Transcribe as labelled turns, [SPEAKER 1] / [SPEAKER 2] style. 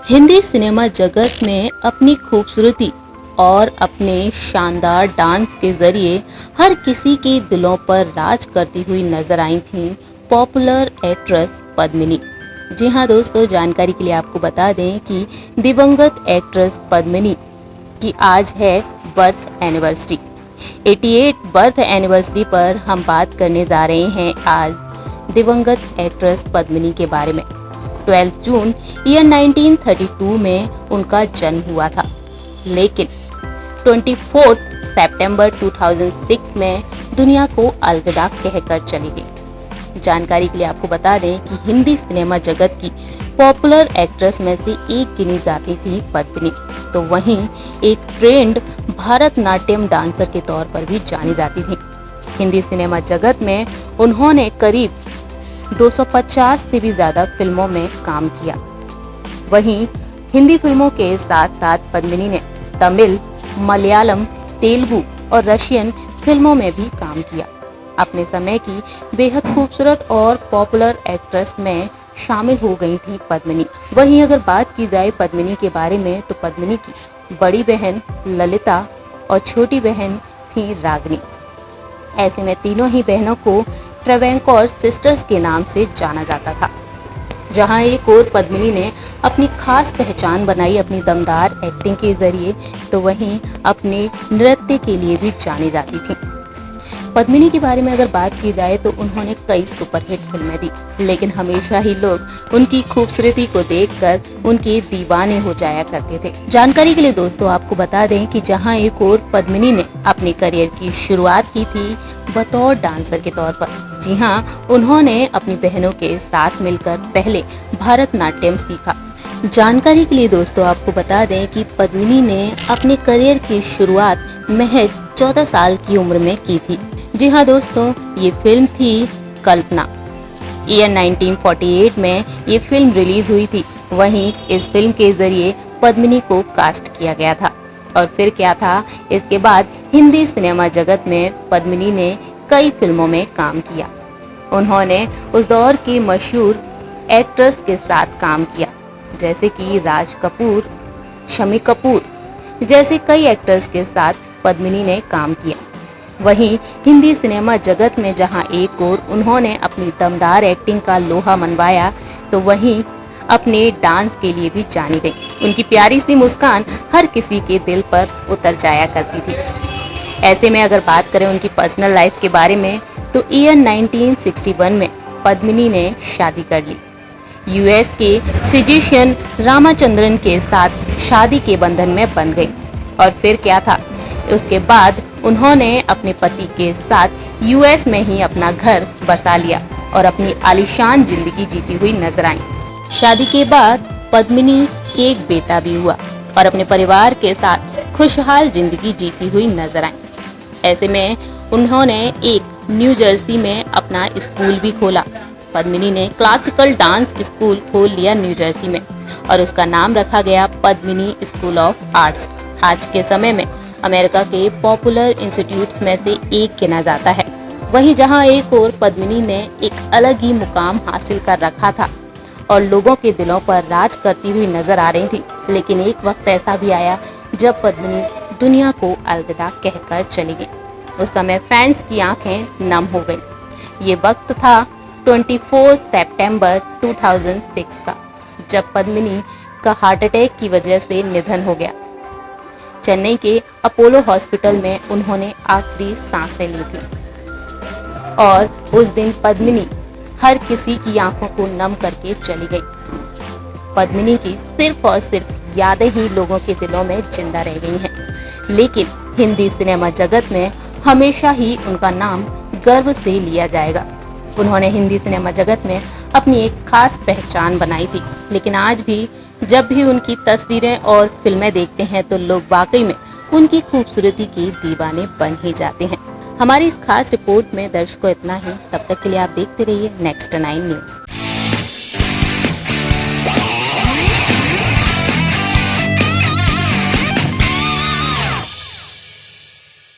[SPEAKER 1] Hindi cinema जगत में अपनी खूबसूरती और अपने शानदार डांस के जरिए हर किसी के दिलों पर राज करती हुई नजर आई थीं पॉपुलर एक्ट्रेस पद्मिनी। जी हाँ दोस्तों, जानकारी के लिए आपको बता दें कि दिवंगत एक्ट्रेस पद्मिनी की आज है बर्थ एनिवर्सरी। 88 बर्थ एनिवर्सरी पर हम बात करने जा रहे हैं आज दिवंगत एक्ट्रेस पद्मिनी के बारे में। 12 जून ईयर 1932 में उनका जन्म हुआ था, लेकिन 24 सितंबर 2006 में दुनिया को अलविदा कहकर चली गई। जानकारी के लिए आपको बता दें कि हिंदी सिनेमा जगत की पॉपुलर एक्ट्रेस में से एक गिनी जाती थी पद्मिनी, तो वहीं एक ट्रेंड भारतनाट्यम डांसर के तौर पर भी जानी जाती थी। हिंदी सिनेमा जगत में उन्होंने करीब 250 से भी ज्यादा फिल्मों में काम किया। वहीं हिंदी फिल्मों के साथ साथ पद्मिनी ने तमिल, मलयालम, तेलुगु और रशियन फिल्मों में भी काम किया। अपने समय की बेहद खूबसूरत और पॉपुलर एक्ट्रेस में शामिल हो गई थी पद्मिनी। वहीं अगर बात की जाए पद्मिनी के बारे में, तो पद्मिनी की बड़ी बहन ललिता और छोटी बहन थी रागिनी। ऐसे में तीनों ही बहनों को ट्रेवेंकोर सिस्टर्स के नाम से जाना जाता था। जहां एक और पद्मिनी ने अपनी खास पहचान बनाई अपनी दमदार एक्टिंग के जरिए, तो वहीं अपने नृत्य के लिए भी जानी जाती थी। पद्मिनी के बारे में अगर बात की जाए तो उन्होंने कई सुपरहिट फिल्में दी, लेकिन हमेशा ही लोग उनकी खूबसूरती को देखकर उनके दीवाने हो जाया करते थे। जानकारी के लिए दोस्तों आपको बता दें कि जहां एक और पद्मिनी ने अपने करियर की शुरुआत की थी बतौर डांसर के तौर पर। जी हाँ, उन्होंने अपनी बहनों के साथ मिलकर पहले भरतनाट्यम सीखा। जानकारी के लिए दोस्तों आपको बता दें कि पद्मिनी ने अपने करियर की शुरुआत महज 14 साल की उम्र में की थी। जी हाँ दोस्तों, ये फिल्म थी कल्पना। ईयर 1948 में ये फिल्म रिलीज हुई थी। वहीं इस फिल्म के जरिए पद्मिनी को कास्ट किया गया था। और फिर क्या था, इसके बाद हिंदी सिनेमा जगत में पद्मिनी ने कई फिल्मों में काम किया। उन्होंने उस दौर की मशहूर एक्ट्रेस के साथ काम किया, जैसे कि राज कपूर, शम्मी कपूर जैसे कई एक्टर्स के साथ पद्मिनी ने काम किया। वहीं हिंदी सिनेमा जगत में जहां एक ओर उन्होंने अपनी दमदार एक्टिंग का लोहा मनवाया, तो वहीं अपने डांस के लिए भी जानी गई। उनकी प्यारी सी मुस्कान हर किसी के दिल पर उतर जाया करती थी। ऐसे में अगर बात करें उनकी पर्सनल लाइफ के बारे में, तो ईयर 1961 में पद्मिनी ने शादी कर ली। यूएस के फिजिशियन रामाचंद्रन के साथ शादी के बंधन में बंध गई। और फिर क्या था, उसके बाद उन्होंने अपने पति के साथ यूएस में ही अपना घर बसा लिया और अपनी आलीशान जिंदगी जीती हुई नजर आई। शादी के बाद पद्मिनी के एक बेटा भी हुआ और अपने परिवार के साथ खुशहाल जिंदगी जीती हुई नजर आई। ऐसे में उन्होंने एक न्यू जर्सी में अपना स्कूल भी खोला। पद्मिनी ने क्लासिकल डांस स्कूल खोल लिया न्यू जर्सी में और उसका नाम रखा गया पद्मिनी स्कूल ऑफ आर्ट्स। आज के समय में अमेरिका के पॉपुलर इंस्टीट्यूट्स में से एक गिना जाता है। वहीं जहां एक और पद्मिनी ने एक अलग ही मुकाम हासिल कर रखा था और लोगों के दिलों पर राज करती हुई नजर आ रही थी, लेकिन एक वक्त ऐसा भी आया जब पद्मिनी दुनिया को अलविदा कहकर चली गई। उस समय फैंस की आंखें नम हो गई। ये वक्त था 24 सितंबर 2006 का, जब पद्मिनी का हार्ट अटैक की वजह से निधन हो गया। चेन्नई के अपोलो हॉस्पिटल में उन्होंने आखिरी सांसें ली थी और उस दिन पद्मिनी हर किसी की आंखों को नम करके चली गई। पद्मिनी की सिर्फ और सिर्फ यादें ही लोगों के दिलों में जिंदा रह गई हैं, लेकिन हिंदी सिनेमा जगत में हमेशा ही उनका नाम गर्व से लिया जाएगा। उन्होंने हिंदी सिनेमा जगत में अपनी एक खास पहचान बनाई थी, लेकिन आज भी जब भी उनकी तस्वीरें और फिल्में देखते हैं तो लोग वाकई में उनकी खूबसूरती के दीवाने बन ही जाते हैं। हमारी इस खास रिपोर्ट में दर्शकों इतना ही। तब तक के लिए आप देखते रहिए नेक्स्ट 9 न्यूज़।